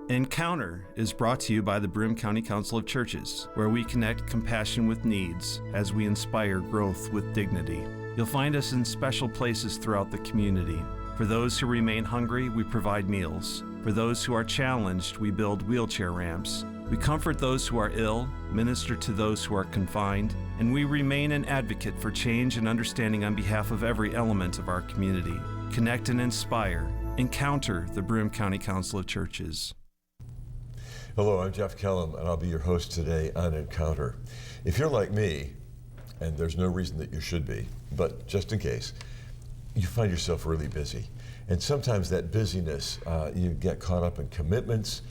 Encounter is brought to you by the Broome County Council of Churches, where we connect compassion with needs as we inspire growth with dignity. You'll find us in special places throughout the community. For those who remain hungry, we provide meals. For those who are challenged, we build wheelchair ramps. We comfort those who are ill, minister to those who are confined, and we remain an advocate for change and understanding on behalf of every element of our community. Connect and inspire. Encounter the Broome County Council of Churches. Hello, I'm Jeff Kellam, and I'll be your host today on Encounter. If you're like me, and there's no reason that you should be, but just in case, you find yourself really busy. And sometimes that busyness, you get caught up in commitments,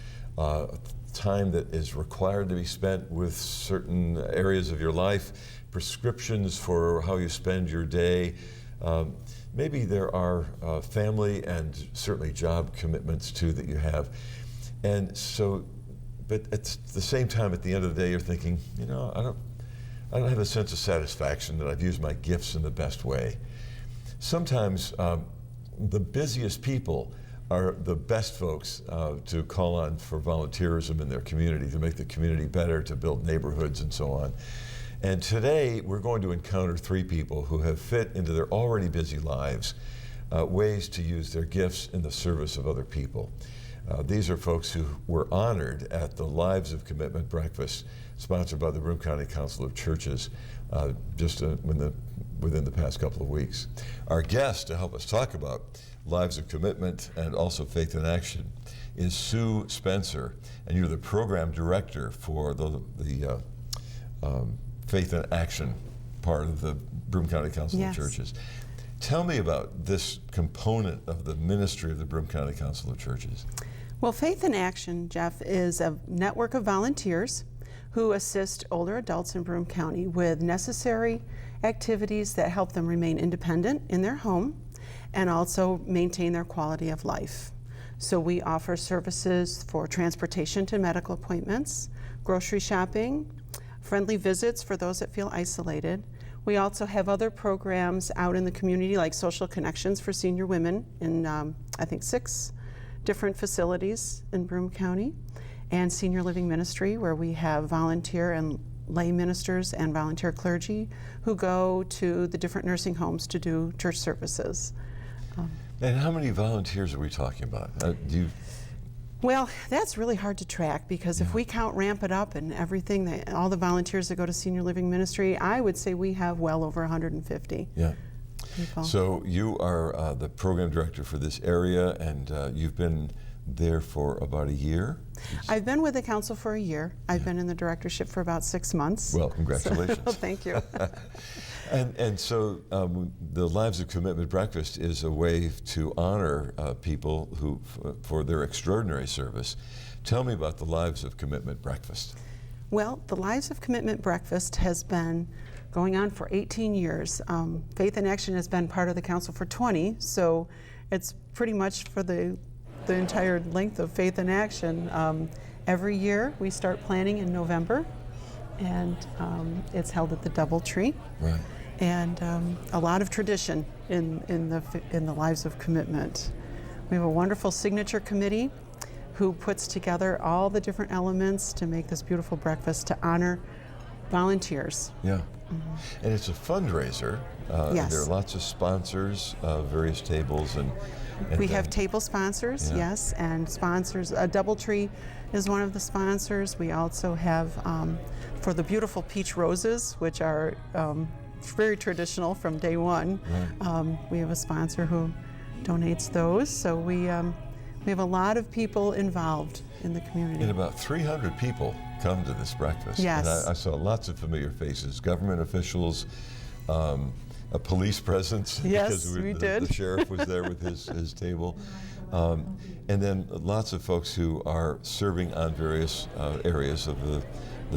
time that is required to be spent with certain areas of your life, prescriptions for how you spend your day. Maybe there are family and certainly job commitments too that you have. And so, but at the same time, at the end of the day, you're thinking, you know, I don't have a sense of satisfaction that I've used my gifts in the best way. Sometimes the busiest people are the best folks to call on for volunteerism in their community, to make the community better, to build neighborhoods and so on. And today we're going to encounter three people who have fit into their already busy lives ways to use their gifts in the service of other people. These are folks who were honored at the Lives of Commitment breakfast sponsored by the Broome County Council of Churches within the past couple of weeks. Our guest to help us talk about Lives of Commitment and also Faith in Action is Sue Spencer, and you're the program director for the Faith in Action part of the Broome County Council Yes. of Churches. Tell me about this component of the ministry of the Broome County Council of Churches. Well, Faith in Action, Jeff, is a network of volunteers who assist older adults in Broome County with necessary activities that help them remain independent in their home and also maintain their quality of life. So we offer services for transportation to medical appointments, grocery shopping, friendly visits for those that feel isolated. We also have other programs out in the community like Social Connections for senior women in I think 6 different facilities in Broome County, and Senior Living Ministry, where we have volunteer and lay ministers and volunteer clergy who go to the different nursing homes to do church services. And how many volunteers are we talking about? Well, that's really hard to track because if we count Ramp It Up and everything, all the volunteers that go to Senior Living Ministry, I would say we have well over 150 people. So you are the program director for this area, and you've been there for about a year? I've been with the council for a year. I've been in the directorship for about 6 months. Well, congratulations. So, thank you. And so the Lives of Commitment breakfast is a way to honor people who for their extraordinary service. Tell me about the Lives of Commitment breakfast. Well, the Lives of Commitment breakfast has been going on for 18 years. Faith in Action has been part of the council for 20, so it's pretty much for the entire length of Faith in Action. Every year we start planning in November, and it's held at the Doubletree. Right. And a lot of tradition in the Lives of Commitment. We have a wonderful signature committee who puts together all the different elements to make this beautiful breakfast to honor volunteers. Yeah. And it's a fundraiser. Yes. There are lots of sponsors, various tables, and we have table sponsors, yes, and sponsors. Doubletree is one of the sponsors. We also have for the beautiful peach roses, which are very traditional from day one. Right. We have a sponsor who donates those, so we have a lot of people involved in the community. And about 300 people come to this breakfast. Yes. And I saw lots of familiar faces, government officials, a police presence. Yes, because we did. The sheriff was there with his table. And then lots of folks who are serving on various areas of the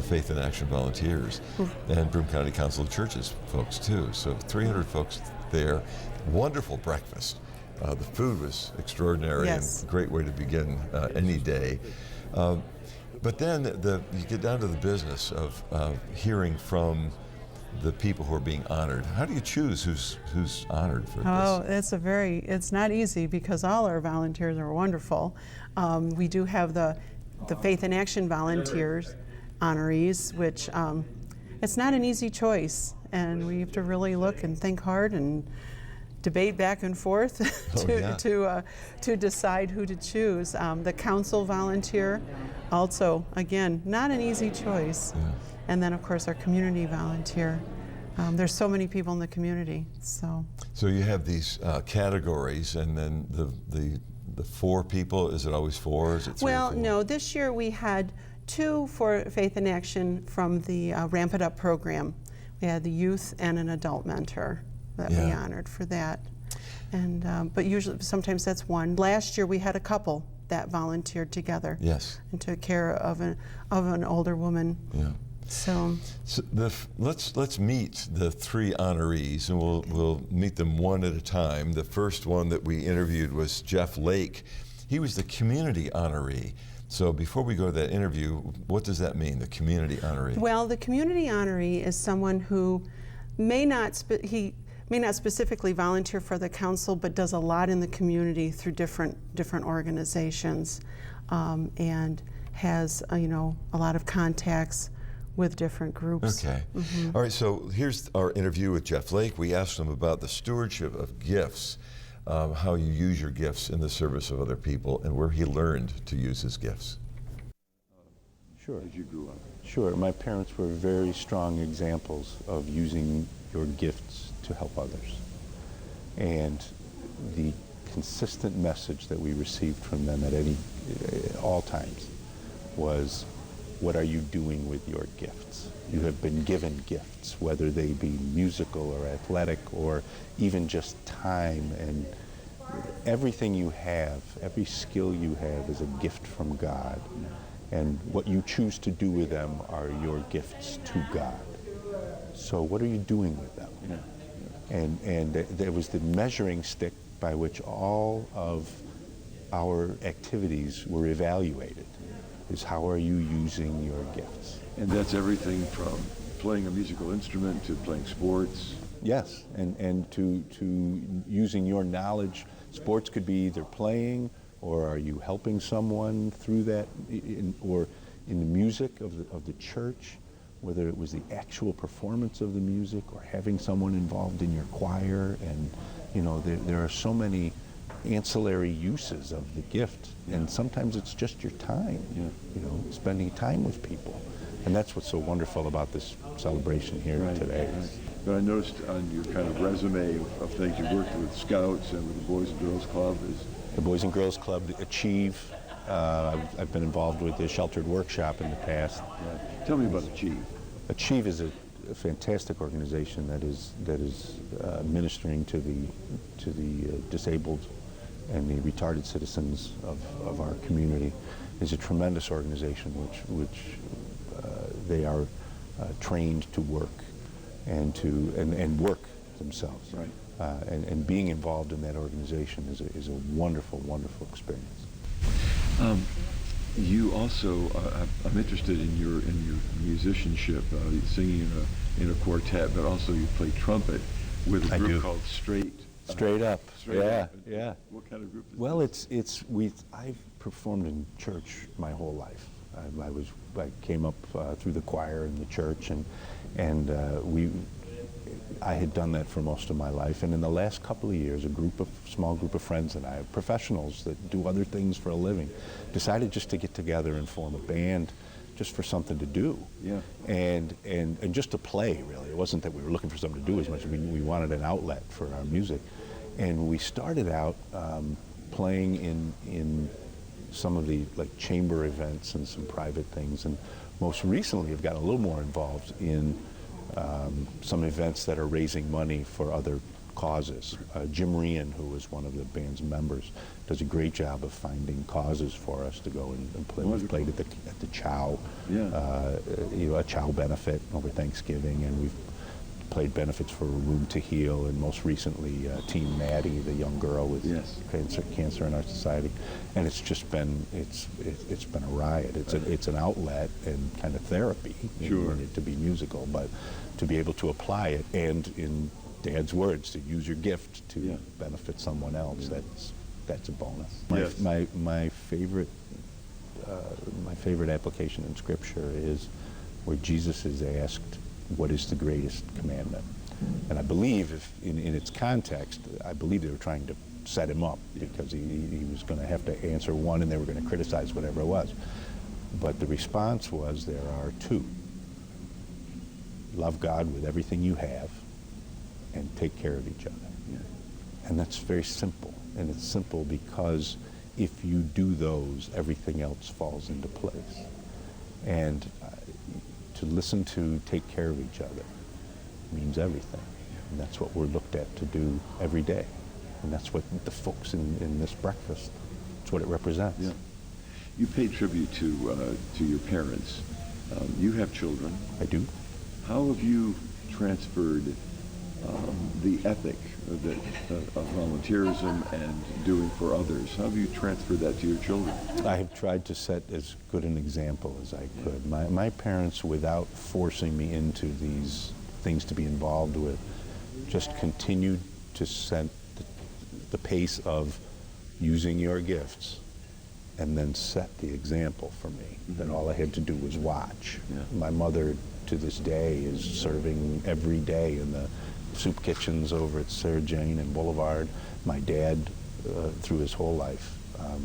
Faith in Action volunteers and Broome County Council of Churches folks too. So 300 folks there. Wonderful breakfast. The food was extraordinary and a great way to begin any day. But then you get down to the business of hearing from the people who are being honored. How do you choose who's honored for Oh, this? it's not easy because all our volunteers are wonderful. We do have the Faith in Action volunteers, honorees, which it's not an easy choice, and we have to really look and think hard and debate back and forth to decide who to choose. The council volunteer, also, again, not an easy choice. Yeah. And then, of course, our community volunteer. There's so many people in the community, so. So you have these categories, and then the 4 people. Is it always 4? Or is it 3 Well, or 4? no. This year we had 2 for Faith in Action from the Ramp It Up program. We had the youth and an adult mentor that we honored for that. And but usually, sometimes that's 1. Last year we had a couple that volunteered together. Yes. And took care of an older woman. Yeah. So let's meet the 3 honorees, and we'll meet them one at a time. The first one that we interviewed was Jeff Lake. He was the community honoree. So before we go to that interview, what does that mean, the community honoree? Well, the community honoree is someone who may not specifically volunteer for the council, but does a lot in the community through different organizations, and has a lot of contacts with different groups. Okay. Mm-hmm. All right, so here's our interview with Jeff Lake. We asked him about the stewardship of gifts, how you use your gifts in the service of other people, and where he learned to use his gifts. Sure. As you grew up. Sure. My parents were very strong examples of using your gifts to help others. And the consistent message that we received from them at all times was, what are you doing with your gifts? You have been given gifts, whether they be musical or athletic or even just time, and everything you have, every skill you have is a gift from God. And what you choose to do with them are your gifts to God. So what are you doing with them? And there was the measuring stick by which all of our activities were evaluated, is how are you using your gifts? And that's everything from playing a musical instrument to playing sports. Yes, and to using your knowledge. Sports could be either playing, or are you helping someone through that, or in the music of the church, whether it was the actual performance of the music or having someone involved in your choir. And there are so many ancillary uses of the gift, and sometimes it's just your time, spending time with people. And that's what's so wonderful about this celebration here today. Right. But I noticed on your kind of resume of things, you worked with Scouts and with the Boys and Girls Club. The Boys and Girls Club, Achieve. I've been involved with the Sheltered Workshop in the past. Right. Tell me about Achieve. Achieve is a fantastic organization that is ministering to the disabled and the retarded citizens of our community. Is a tremendous organization which they are trained to work and work themselves. Right. And being involved in that organization is a wonderful, wonderful experience. You also, I'm interested in your musicianship, singing in a quartet, but also you play trumpet with a group called Straight Up. Yeah. What kind of group is Well, this? I've performed in church my whole life. I came up through the choir in the church, and I had done that for most of my life. And in the last couple of years, a small group of friends and I, professionals that do other things for a living, decided just to get together and form a band, just for something to do. Yeah. And just to play, really. It wasn't that we were looking for something to do as much as we wanted an outlet for our music. And we started out playing in some of the chamber events and some private things, and most recently have gotten a little more involved in some events that are raising money for other causes. Jim Rian, who is one of the band's members, does a great job of finding causes for us to go and play. We've played at the Chow, a Chow benefit over Thanksgiving, and we've played benefits for Room to Heal, and most recently Team Maddie, the young girl with cancer in our society. And it's just been it's been a riot. It's an outlet and kind of therapy. Sure. In it to be musical, but to be able to apply it, and in Dad's words, to use your gift to benefit someone else, that's a bonus. My favorite application in Scripture is where Jesus is asked, what is the greatest commandment? And I believe, in its context, I believe they were trying to set him up, because he was going to have to answer one and they were going to criticize whatever it was. But the response was, there are two. Love God with everything you have and take care of each other. Yeah. And that's very simple. And it's simple because if you do those, everything else falls into place. And to listen to take care of each other means everything. And that's what we're looked at to do every day. And that's what the folks in this breakfast, that's what it represents. Yeah. You pay tribute to your parents. You have children. I do. How have you transferred the ethic of volunteerism and doing for others? How have you transferred that to your children? I have tried to set as good an example as I could. My parents, without forcing me into these things to be involved with, just continued to set the pace of using your gifts, and then set the example for me, that all I had to do was watch. Yeah. My mother, to this day, is serving every day in the soup kitchens over at Sarah Jane and Boulevard. My dad, through his whole life,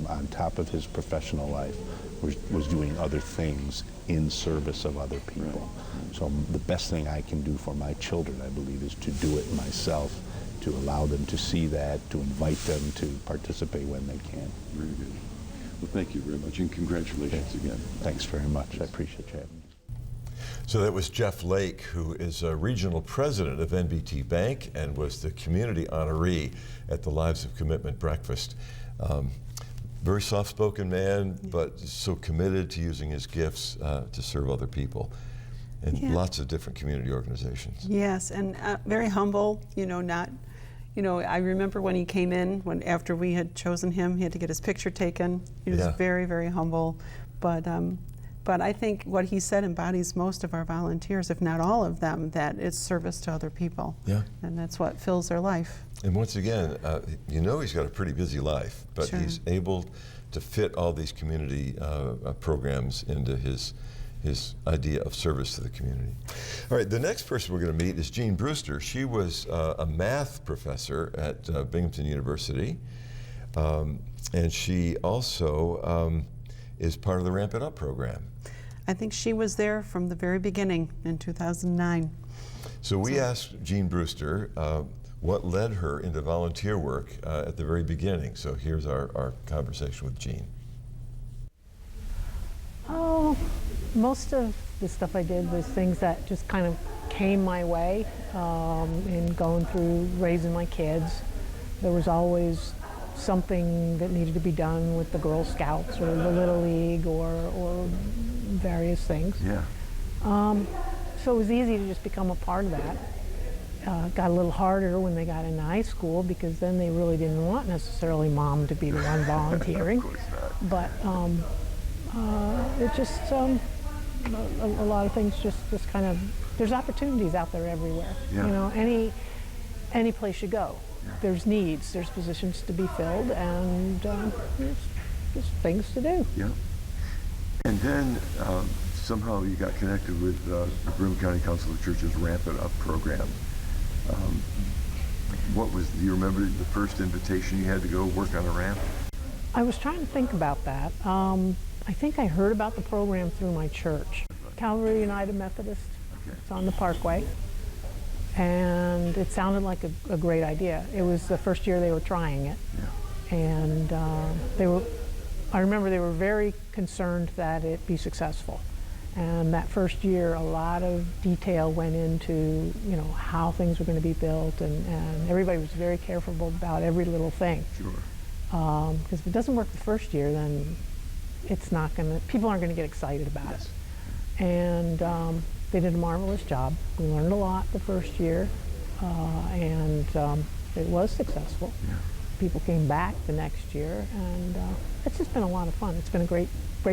on top of his professional life, was doing other things in service of other people. Right. So the best thing I can do for my children, I believe, is to do it myself, to allow them to see that, to invite them to participate when they can. Very good. Well, thank you very much, and congratulations again. Thanks very much. I appreciate you having me. So that was Jeff Lake, who is a regional president of NBT Bank and was the community honoree at the Lives of Commitment breakfast. Very soft-spoken man, but so committed to using his gifts to serve other people in lots of different community organizations. Yes, and very humble, I remember when he came in, after we had chosen him, he had to get his picture taken. He was very, very humble, but I think what he said embodies most of our volunteers, if not all of them, that it's service to other people. Yeah. And that's what fills their life. And once again, he's got a pretty busy life, but he's able to fit all these community programs into his idea of service to the community. All right, the next person we're going to meet is Jean Brewster. She was a math professor at Binghamton University, and she also is part of the Ramp It Up program. I think she was there from the very beginning in 2009. So we asked Jean Brewster what led her into volunteer work at the very beginning. So here's our conversation with Jean. Oh, most of the stuff I did was things that just kind of came my way in going through raising my kids. There was always something that needed to be done with the Girl Scouts or the Little League or various things. Yeah. So it was easy to just become a part of that. Got a little harder when they got into high school, because then they really didn't want necessarily mom to be the one volunteering. Of course not. But it just, a lot of things just kind of, there's opportunities out there everywhere. Yeah. Any place you go. There's needs, there's positions to be filled, and there's just things to do. Yeah. And then somehow you got connected with the Broome County Council of Churches Ramp It Up program. Do you remember the first invitation you had to go work on a ramp? I was trying to think about that. I think I heard about the program through my church, Calvary United Methodist. Okay. It's on the Parkway. And it sounded like a great idea. It was the first year they were trying it. Yeah. And I remember they were very concerned that it be successful. And that first year, a lot of detail went into, how things were going to be built, and everybody was very careful about every little thing. Sure. Because if it doesn't work the first year, then people aren't going to get excited about it. And They did a marvelous job. We learned a lot the first year, and it was successful. Yeah. People came back the next year, and it's just been a lot of fun. It's been a great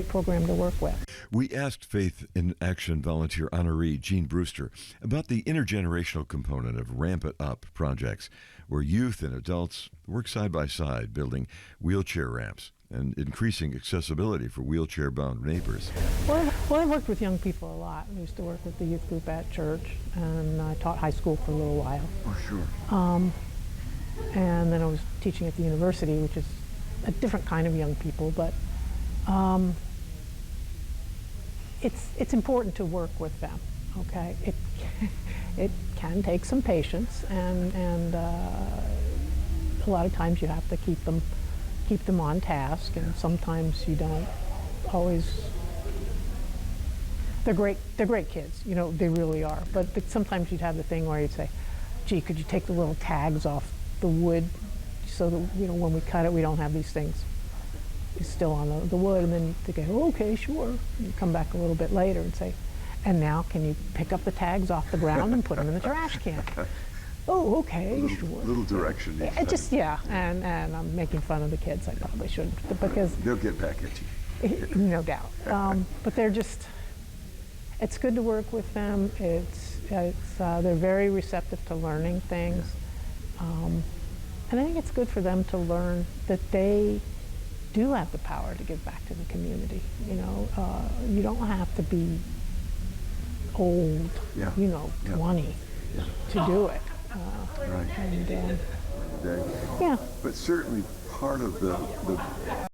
program to work with. We asked Faith in Action volunteer honoree Jean Brewster about the intergenerational component of Ramp It Up projects, where youth and adults work side by side building wheelchair ramps and increasing accessibility for wheelchair-bound neighbors. Well, I worked with young people a lot. I used to work with the youth group at church, and I taught high school for a little while. Oh, sure. And then I was teaching at the university, which is a different kind of young people, but it's important to work with them, okay? It can take some patience, and a lot of times you have to keep them on task, and sometimes you don't always. They're great kids, you know, they really are. But sometimes you'd have the thing where you'd say, gee, could you take the little tags off the wood so that, you know, when we cut it, we don't have these things still on the wood. And then they go, oh, okay, sure. And you come back a little bit later and say, and now can you pick up the tags off the ground and put them in the trash can? Oh, okay, sure. Little direction. Yeah, and I'm making fun of the kids. I probably shouldn't, because They'll get back at you. no doubt. But they're just, it's good to work with them. They're very receptive to learning things. And I think it's good for them to learn that they do have the power to give back to the community. You know, you don't have to be old, Yeah. you know, Yeah. 20 to do it. Right. And Day. yeah, But certainly part of the